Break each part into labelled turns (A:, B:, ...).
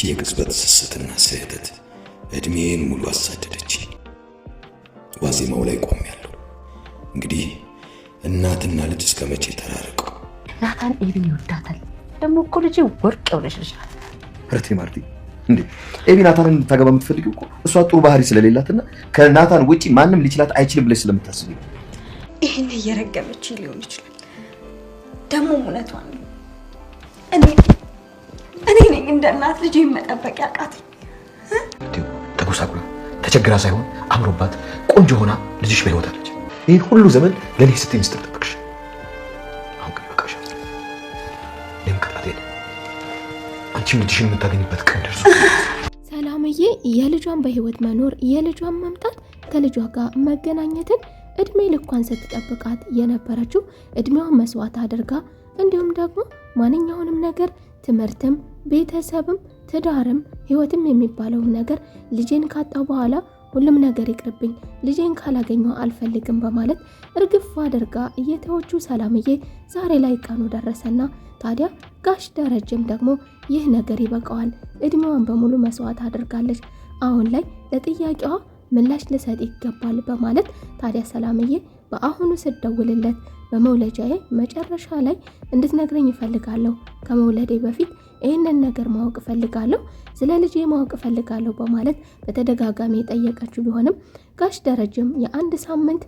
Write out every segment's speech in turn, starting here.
A: የቅጽበት ስስትና ስህተት እድሜን ሙሉ አሳደደች። ዋዜማው ላይ ቆሜያለሁ። እንግዲህ እናትና ልጅ እስከመቼ ተራርቀው?
B: ናታን ኤቢን ይወዳታል። ደግሞ እኮ ልጅ ወርቅ ይወለሽልሻል።
C: አረቴ ማርቲ እንዴ ኤቢ ናታንን ታገባ የምትፈልጊው እኮ እሷ ጥሩ ባህሪ ስለሌላትና ከናታን ውጪ ማንም ሊችላት አይችልም ብለሽ ስለምታስቢ ነው።
D: ይሄን እየረገመች ሊሆን ይችላል። ደግሞ እውነቷን ነው። እኔ ነኝ እንደ እናት ልጅ መጠበቅ ያቃተኝ።
C: ተጎሳቁላ ተቸግራ ሳይሆን አምሮባት ቆንጆ ሆና ልጅሽ በህይወት አለች። ይሄን ሁሉ ዘመን ለኔ ስትይ ምስጢር ጠብቅሽ። አሁን ግን በቃሽ። ለምከታት የለ አንቺም ልጅሽን የምታገኝበት ቀን ደርሶ
E: ሰላምዬ የልጇን በህይወት መኖር የልጇን መምጣት ከልጇ ጋር መገናኘትን እድሜ ልኳን ስትጠብቃት የነበረችው እድሜዋን መስዋዕት አድርጋ እንዲሁም ደግሞ ማንኛውንም ነገር ትምህርትም ቤተሰብም ትዳርም ህይወትም የሚባለውን ነገር ልጄን ካጣው በኋላ ሁሉም ነገር ይቅርብኝ ልጄን ካላገኘው አልፈልግም በማለት እርግፍ አድርጋ እየተወቹ ሰላምዬ ዛሬ ላይ ቀኑ ደረሰና ታዲያ ጋሽ ደረጀም ደግሞ ይህ ነገር ይበቃዋል፣ እድሜዋን በሙሉ መስዋዕት አድርጋለች፣ አሁን ላይ ለጥያቄዋ ምላሽ ልሰጥ ይገባል በማለት ታዲያ ሰላምዬ በአሁኑ ስትደውልለት በመውለጃዬ መጨረሻ ላይ እንድትነግረኝ እፈልጋለሁ፣ ከመውለዴ በፊት ይህንን ነገር ማወቅ እፈልጋለሁ፣ ስለ ልጄ ማወቅ እፈልጋለሁ በማለት በተደጋጋሚ የጠየቀችው ቢሆንም ጋሽ ደረጀም የአንድ ሳምንት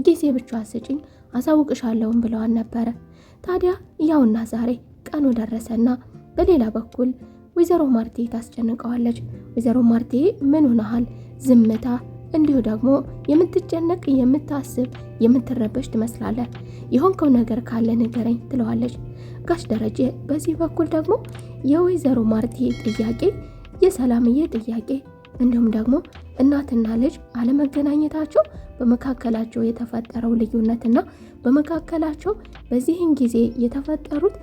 E: ጊዜ ብቻ ስጪኝ አሳውቅሻለሁም ብለዋል ነበረ። ታዲያ ያውና ዛሬ ቀኑ ደረሰና በሌላ በኩል ወይዘሮ ማርቲ ታስጨንቀዋለች። ወይዘሮ ማርቲ ምን ሆነሃል? ዝምታ እንዲሁ ደግሞ የምትጨነቅ የምታስብ የምትረበሽ ትመስላለህ፣ የሆንከው ነገር ካለ ንገረኝ ትለዋለች። ጋሽ ደረጀ በዚህ በኩል ደግሞ የወይዘሮ ማርቲ ጥያቄ የሰላምዬ ጥያቄ እንዲሁም ደግሞ እናትና ልጅ አለመገናኘታቸው በመካከላቸው የተፈጠረው ልዩነትና በመካከላቸው በዚህን ጊዜ የተፈጠሩት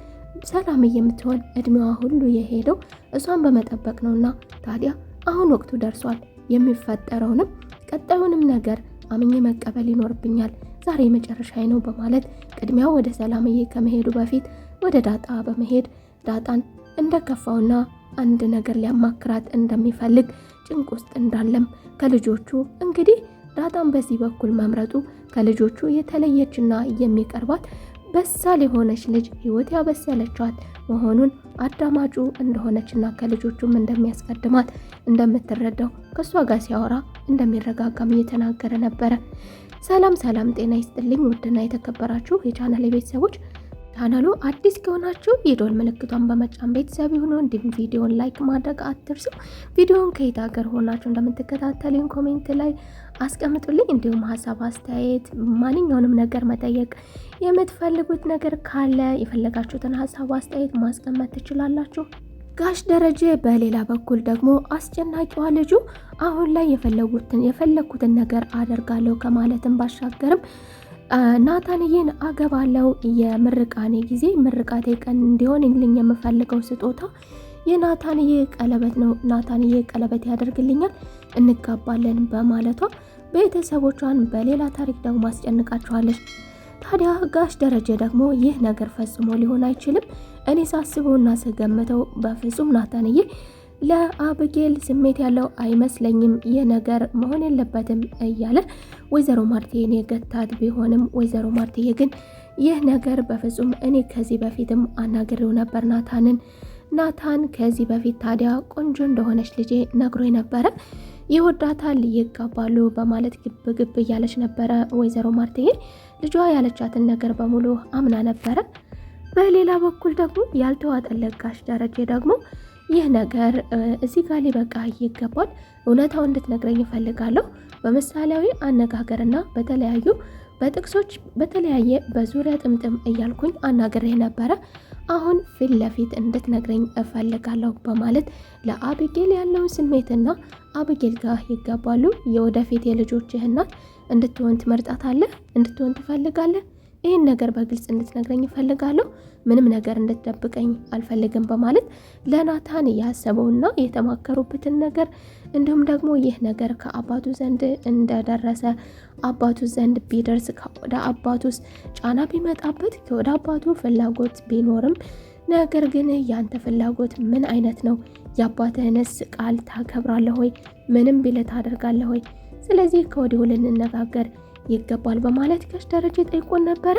E: ሰላምዬ የምትሆን እድሜዋ ሁሉ የሄደው እሷን በመጠበቅ ነውና ታዲያ አሁን ወቅቱ ደርሷል፣ የሚፈጠረውንም ቀጣዩንም ነገር አምኜ መቀበል ይኖርብኛል፣ ዛሬ መጨረሻዬ ነው በማለት ቅድሚያው ወደ ሰላምዬ ከመሄዱ በፊት ወደ ዳጣ በመሄድ ዳጣን እንደከፋውና አንድ ነገር ሊያማክራት እንደሚፈልግ ጭንቅ ውስጥ እንዳለም ከልጆቹ እንግዲህ ዳጣን በዚህ በኩል መምረጡ ከልጆቹ የተለየችና የሚቀርባት በሳል የሆነች ልጅ ህይወት ያበሰለቻት መሆኑን አዳማጩ እንደሆነችና ከልጆቹም እንደሚያስቀድማት እንደምትረዳው ከሷ ጋር ሲያወራ እንደሚረጋጋም እየተናገረ ነበረ። ሰላም ጤና ይስጥልኝ ውድና የተከበራችሁ የቻናሌ ቤተሰቦች፣ ቻናሉ አዲስ ከሆናችሁ የደወል ምልክቷን በመጫን ቤተሰብ ይሁኑ። እንዲሁም ቪዲዮን ላይክ ማድረግ አትርሱ። ቪዲዮን ከየት ሀገር ሆናችሁ እንደምትከታተሉኝ ኮሜንት ላይ አስቀምጡልኝ። እንዲሁም ሀሳብ አስተያየት፣ ማንኛውንም ነገር መጠየቅ የምትፈልጉት ነገር ካለ የፈለጋችሁትን ሀሳብ አስተያየት ማስቀመጥ ትችላላችሁ። ጋሽ ደረጀ በሌላ በኩል ደግሞ አስጨናቂዋ ልጁ አሁን ላይ የፈለኩትን ነገር አደርጋለሁ ከማለትም ባሻገርም ናታንዬን አገባለው የምርቃኔ ጊዜ ምርቃቴ ቀን እንዲሆንልኝ የምፈልገው ስጦታ የናታንዬ ቀለበት ነው፣ ናታንዬ ቀለበት ያደርግልኛል እንጋባለን በማለቷ ቤተሰቦቿን በሌላ ታሪክ ደግሞ አስጨንቃቸዋለች። ታዲያ ጋሽ ደረጀ ደግሞ ይህ ነገር ፈጽሞ ሊሆን አይችልም፣ እኔ ሳስበውና ስገምተው በፍጹም ናታንዬ ለአብጌል ስሜት ያለው አይመስለኝም፣ ይህ ነገር መሆን የለበትም እያለ ወይዘሮ ማርቲን የገታት ቢሆንም ወይዘሮ ማርቲዬ ግን ይህ ነገር በፍጹም እኔ ከዚህ በፊትም አናግሬው ነበር ናታን ከዚህ በፊት ታዲያ ቆንጆ እንደሆነች ልጄ ነግሮኝ ነበረ፣ ይወዳታል፣ ይጋባሉ በማለት ግብ እያለች ነበረ። ወይዘሮ ማርቲዬ ልጇ ያለቻትን ነገር በሙሉ አምና ነበረ። በሌላ በኩል ደግሞ ያልተዋጠለት ጋሽ ደረጀ ደግሞ ይህ ነገር እዚህ ጋር ሊበቃ ይገባል፣ እውነታው እንድትነግረኝ እፈልጋለሁ፣ በምሳሌያዊ አነጋገርና በተለያዩ በጥቅሶች በተለያየ በዙሪያ ጥምጥም እያልኩኝ አናግሬ ነበረ፣ አሁን ፊት ለፊት እንድትነግረኝ እፈልጋለሁ በማለት ለአብጌል ያለውን ስሜትና አብጌል ጋር ይገባሉ፣ የወደፊት የልጆችህ እናት እንድትሆን ትመርጣታለህ፣ እንድትሆን ትፈልጋለህ፣ ይህን ነገር በግልጽ እንድትነግረኝ እፈልጋለሁ፣ ምንም ነገር እንድትደብቀኝ አልፈልግም በማለት ለናታን ያሰበውና የተማከሩበትን ነገር እንዲሁም ደግሞ ይህ ነገር ከአባቱ ዘንድ እንደደረሰ አባቱ ዘንድ ቢደርስ ወደ አባቱስ ጫና ቢመጣበት ወደ አባቱ ፍላጎት ቢኖርም ነገር ግን ያንተ ፍላጎት ምን አይነት ነው? የአባትህንስ ቃል ታከብራለህ ወይ? ምንም ቢልህ ታደርጋለህ ወይ? ስለዚህ ከወዲሁ ልንነጋገር ይገባል በማለት ጋሽ ደረጀ ጠይቆን ነበረ።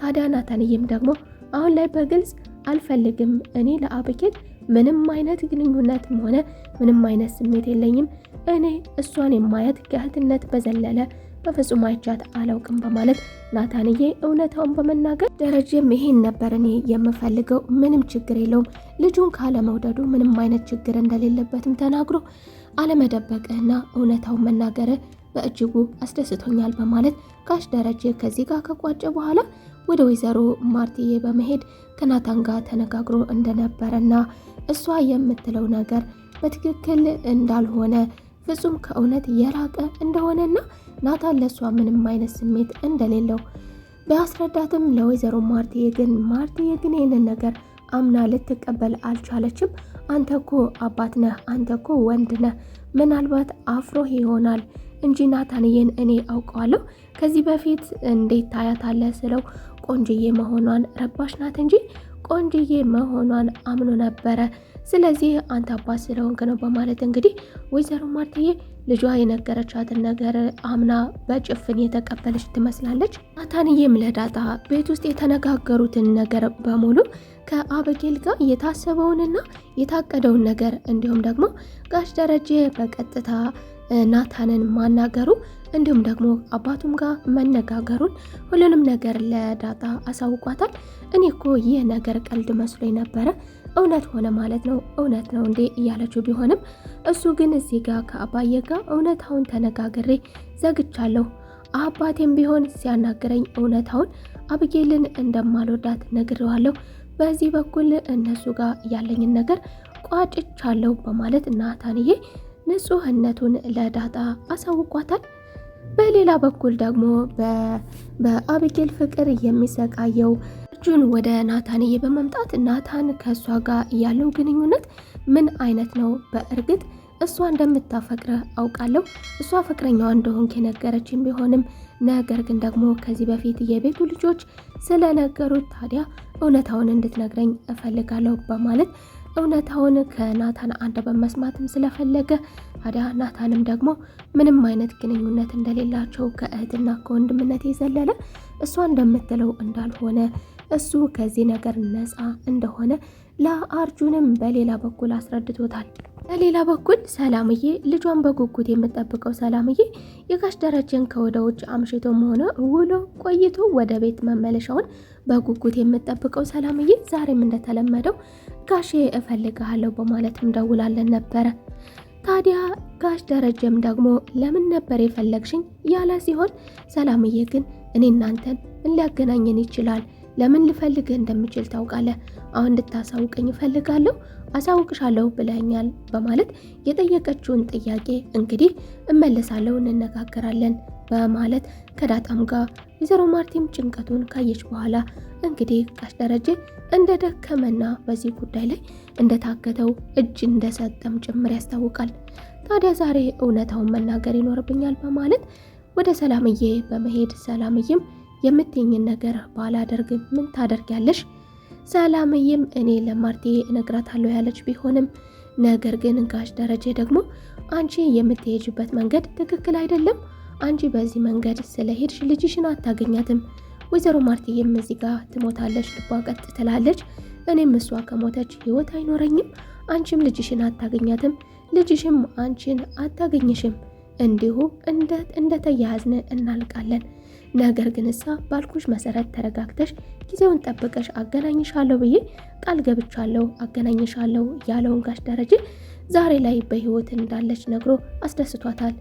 E: ታዲያ ናታንዬም ደግሞ አሁን ላይ በግልጽ አልፈልግም፣ እኔ ለአብጌል ምንም አይነት ግንኙነትም ሆነ ምንም አይነት ስሜት የለኝም፣ እኔ እሷን የማያት ከእህትነት በዘለለ በፍጹም አይቻት አላውቅም በማለት ናታንዬ እውነታውን በመናገር ደረጀም ይሄን ነበር እኔ የምፈልገው፣ ምንም ችግር የለውም፣ ልጁን ካለመውደዱ ምንም አይነት ችግር እንደሌለበትም ተናግሮ አለመደበቅና እውነታውን መናገር በእጅጉ አስደስቶኛል በማለት ጋሽ ደረጀ ከዚህ ጋር ከቋጨ በኋላ ወደ ወይዘሮ ማርትዬ በመሄድ ከናታን ጋር ተነጋግሮ እንደነበረና እሷ የምትለው ነገር በትክክል እንዳልሆነ ፍጹም ከእውነት የራቀ እንደሆነና ናታን ለሷ ምንም አይነት ስሜት እንደሌለው ቢያስረዳትም ለወይዘሮ ማርትዬ ግን ይህንን ነገር አምና ልትቀበል አልቻለችም። አንተ እኮ አባት ነህ፣ አንተ እኮ ወንድ ነህ፣ ምናልባት አፍሮህ ይሆናል እንጂ ናታንዬን እኔ አውቀዋለሁ፣ ከዚህ በፊት እንዴት ታያታለህ ስለው ቆንጅዬ መሆኗን ረባሽ ናት እንጂ ቆንጅዬ መሆኗን አምኖ ነበረ። ስለዚህ አንተ አባት ስለሆንክ ነው በማለት እንግዲህ ወይዘሮ ማርትዬ ልጇ የነገረቻትን ነገር አምና በጭፍን የተቀበለች ትመስላለች። ናታንዬም ለዳጣ ቤት ውስጥ የተነጋገሩትን ነገር በሙሉ ከአበጌል ጋር የታሰበውንና የታቀደውን ነገር እንዲሁም ደግሞ ጋሽ ደረጀ በቀጥታ ናታንን ማናገሩ እንዲሁም ደግሞ አባቱም ጋር መነጋገሩን ሁሉንም ነገር ለዳጣ አሳውቋታል። እኔ እኮ ይህ ነገር ቀልድ መስሎኝ ነበረ፣ እውነት ሆነ ማለት ነው፣ እውነት ነው እንዴ እያለችው ቢሆንም እሱ ግን እዚህ ጋር ከአባዬ ጋር እውነታውን ተነጋግሬ ዘግቻለሁ። አባቴም ቢሆን ሲያናግረኝ እውነታውን አብጌልን እንደማልወዳት ነግሬዋለሁ። በዚህ በኩል እነሱ ጋር ያለኝን ነገር ቋጭቻለሁ በማለት ናታንዬ ንጹህነቱን ለዳጣ አሳውቋታል። በሌላ በኩል ደግሞ በአብጌል ፍቅር የሚሰቃየው እጁን ወደ ናታንዬ በመምጣት ናታን ከእሷ ጋር ያለው ግንኙነት ምን አይነት ነው? በእርግጥ እሷ እንደምታፈቅረህ አውቃለሁ፣ እሷ ፍቅረኛዋ እንደሆንክ የነገረችን ቢሆንም ነገር ግን ደግሞ ከዚህ በፊት የቤቱ ልጆች ስለነገሩት ታዲያ እውነታውን እንድትነግረኝ እፈልጋለሁ በማለት እውነታውን ከናታን አንደበት መስማትም ስለፈለገ ታዲያ ናታንም ደግሞ ምንም አይነት ግንኙነት እንደሌላቸው ከእህትና ከወንድምነት የዘለለ እሷ እንደምትለው እንዳልሆነ እሱ ከዚህ ነገር ነፃ እንደሆነ ለአርጁንም በሌላ በኩል አስረድቶታል። በሌላ በኩል ሰላምዬ ልጇን በጉጉት የምጠብቀው ሰላምዬ የጋሽ ደረጀን ከወደ ውጭ አምሽቶም ሆነ ውሎ ቆይቶ ወደ ቤት መመለሻውን በጉጉት የምጠብቀው ሰላምዬ ዛሬም እንደተለመደው ጋሼ እፈልግሃለሁ በማለትም ደውላለን ነበረ። ታዲያ ጋሽ ደረጀም ደግሞ ለምን ነበር የፈለግሽኝ ያለ ሲሆን ሰላምዬ ግን እኔ እናንተን ሊያገናኘን ይችላል፣ ለምን ልፈልግህ እንደምችል ታውቃለህ፣ አሁን እንድታሳውቀኝ እፈልጋለሁ፣ አሳውቅሻለሁ ብለኛል በማለት የጠየቀችውን ጥያቄ እንግዲህ እመለሳለሁ፣ እንነጋገራለን በማለት ከዳጣም ጋር ወይዘሮ ማርቲም ጭንቀቱን ካየች በኋላ እንግዲህ ጋሽ ደረጀ እንደደከመና በዚህ ጉዳይ ላይ እንደታገተው እጅ እንደሰጠም ጭምር ያስታውቃል። ታዲያ ዛሬ እውነታውን መናገር ይኖርብኛል በማለት ወደ ሰላምዬ በመሄድ ሰላምዬም የምትይኝን ነገር ባላደርግ ምን ታደርጊያለሽ? ሰላምዬም እኔ ለማርቴ እነግራታለሁ ያለች ቢሆንም ነገር ግን ጋሽ ደረጀ ደግሞ አንቺ የምትሄጅበት መንገድ ትክክል አይደለም፣ አንቺ በዚህ መንገድ ስለሄድሽ ልጅሽን አታገኛትም፣ ወይዘሮ ማርቴም እዚህ ጋር ትሞታለች፣ ልቧ ቀጥ ትላለች፣ እኔም እሷ ከሞተች ህይወት አይኖረኝም፣ አንቺም ልጅሽን አታገኛትም፣ ልጅሽም አንቺን አታገኝሽም፣ እንዲሁ እንደተያያዝን እናልቃለን። ነገር ግን እሳ ባልኩሽ መሰረት ተረጋግተሽ ጊዜውን ጠብቀሽ አገናኝሻለሁ ብዬ ቃል ገብቻለሁ፣ አገናኝሻለሁ ያለውን ጋሽ ደረጀ ዛሬ ላይ በህይወት እንዳለች ነግሮ አስደስቷታል።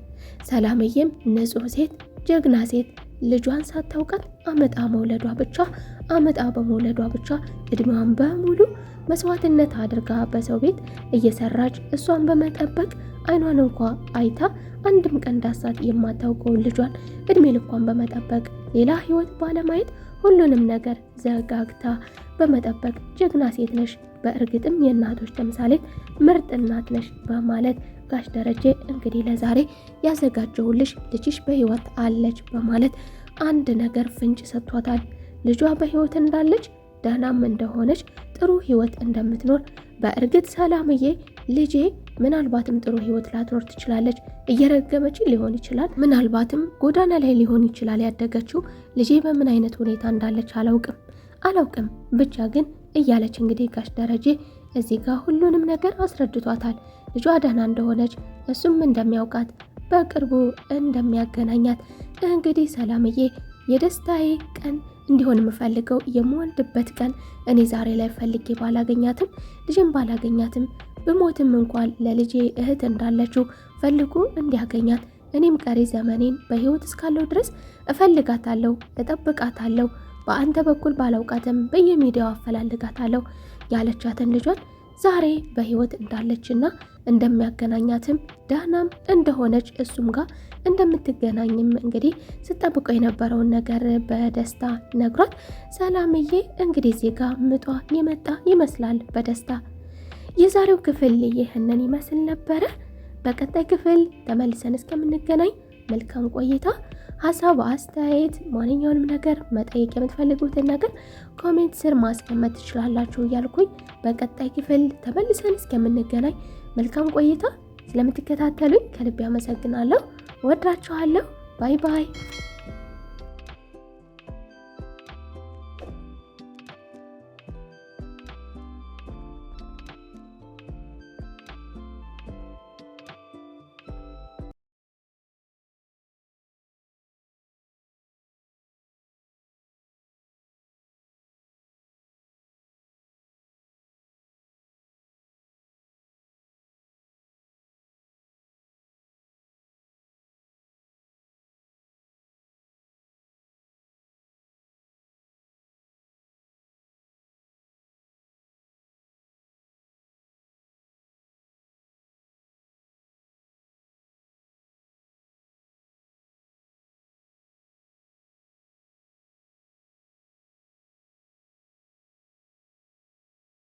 E: ሰላምዬም ንጹህ ሴት፣ ጀግና ሴት ልጇን ሳታውቃት አመጣ በመውለዷ ብቻ እድሜዋን በሙሉ መስዋዕትነት አድርጋ በሰው ቤት እየሰራች እሷን በመጠበቅ አይኗን እንኳ አይታ አንድም ቀን ዳሳት የማታውቀውን ልጇን እድሜ ልኳን በመጠበቅ ሌላ ህይወት ባለማየት ሁሉንም ነገር ዘጋግታ በመጠበቅ ጀግና ሴት ነሽ፣ በእርግጥም የእናቶች ተምሳሌት ምርጥ እናት ነሽ በማለት ጋሽ ደረጀ እንግዲህ ለዛሬ ያዘጋጀውልሽ ልጅሽ በህይወት አለች በማለት አንድ ነገር ፍንጭ ሰጥቷታል። ልጇ በህይወት እንዳለች ደህናም እንደሆነች ጥሩ ህይወት እንደምትኖር በእርግጥ ሰላምዬ ልጄ ምናልባትም ጥሩ ህይወት ላትኖር ትችላለች፣ እየረገመች ሊሆን ይችላል፣ ምናልባትም ጎዳና ላይ ሊሆን ይችላል ያደገችው። ልጄ በምን አይነት ሁኔታ እንዳለች አላውቅም ብቻ ግን እያለች እንግዲህ ጋሽ ደረጀ እዚህ ጋር ሁሉንም ነገር አስረድቷታል። ልጇ ደህና እንደሆነች እሱም እንደሚያውቃት በቅርቡ እንደሚያገናኛት እንግዲህ ሰላምዬ የደስታዬ ቀን እንዲሆን የምፈልገው የምወልድበት ቀን እኔ ዛሬ ላይ ፈልጌ ባላገኛትም ልጅን ባላገኛትም ብሞትም እንኳን ለልጄ እህት እንዳለችው ፈልጉ እንዲያገኛት እኔም ቀሪ ዘመኔን በህይወት እስካለው ድረስ እፈልጋታለሁ፣ እጠብቃታለሁ። በአንተ በኩል ባላውቃትም በየሚዲያው አፈላልጋታለሁ ያለቻትን ልጇን ዛሬ በህይወት እንዳለችና እንደሚያገናኛትም ደህናም እንደሆነች እሱም ጋር እንደምትገናኝም እንግዲህ ስጠብቀው የነበረውን ነገር በደስታ ነግሯት፣ ሰላምዬ እንግዲህ እዚህ ጋር ምጧ የመጣ ይመስላል በደስታ። የዛሬው ክፍል ይህንን ይመስል ነበረ። በቀጣይ ክፍል ተመልሰን እስከምንገናኝ መልካም ቆይታ። ሀሳብ፣ አስተያየት፣ ማንኛውንም ነገር መጠየቅ የምትፈልጉትን ነገር ኮሜንት ስር ማስቀመጥ ትችላላችሁ እያልኩኝ በቀጣይ ክፍል ተመልሰን እስከምንገናኝ መልካም ቆይታ። ስለምትከታተሉኝ ከልብ አመሰግናለሁ። ወዳችኋለሁ። ባይ ባይ።